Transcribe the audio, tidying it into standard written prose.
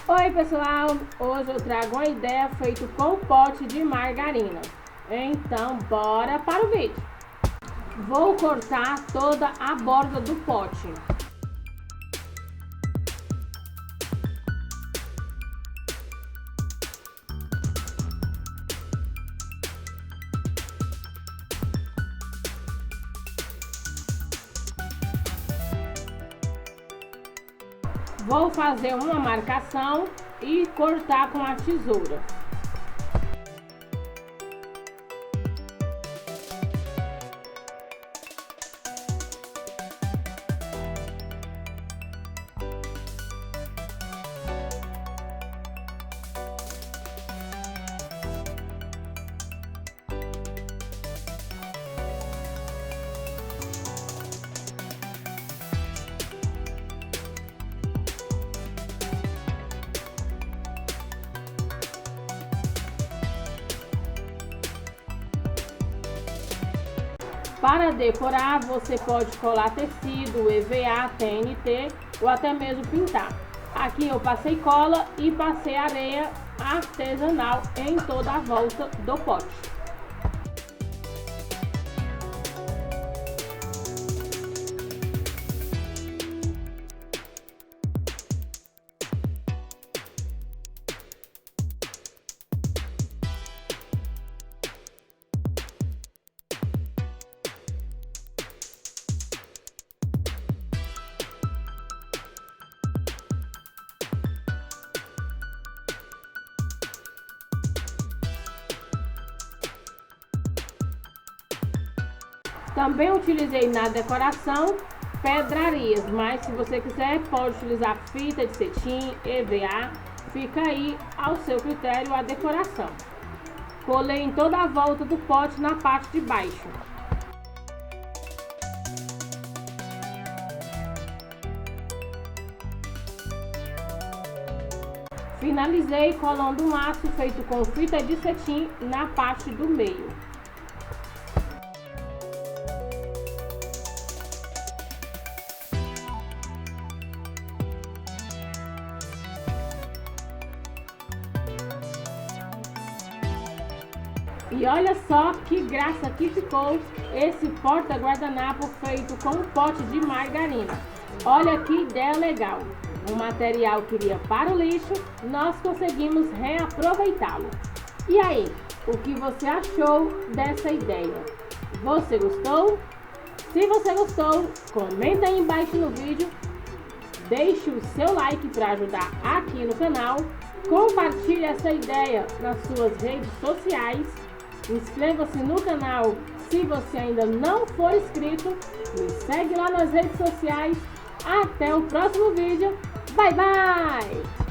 Oi pessoal, hoje eu trago uma ideia feita com pote de margarina. Então bora para o vídeo. Vou cortar toda a borda do pote. Vou fazer uma marcação e cortar com a tesoura. Para decorar, você pode colar tecido, EVA, TNT ou até mesmo pintar. Aqui eu passei cola e passei areia artesanal em toda a volta do pote. Também utilizei na decoração pedrarias, mas se você quiser pode utilizar fita de cetim, EVA, fica aí ao seu critério a decoração. Colei em toda a volta do pote na parte de baixo. Finalizei colando um laço feito com fita de cetim na parte do meio. E olha só que graça que ficou esse porta-guardanapo feito com um pote de margarina. Olha que ideia legal! Um material que iria para o lixo, nós conseguimos reaproveitá-lo. E aí, o que você achou dessa ideia? Você gostou? Se você gostou, comenta aí embaixo no vídeo, deixe o seu like para ajudar aqui no canal, compartilhe essa ideia nas suas redes sociais. Inscreva-se no canal se você ainda não for inscrito. Me segue lá nas redes sociais. Até o próximo vídeo. Bye, bye!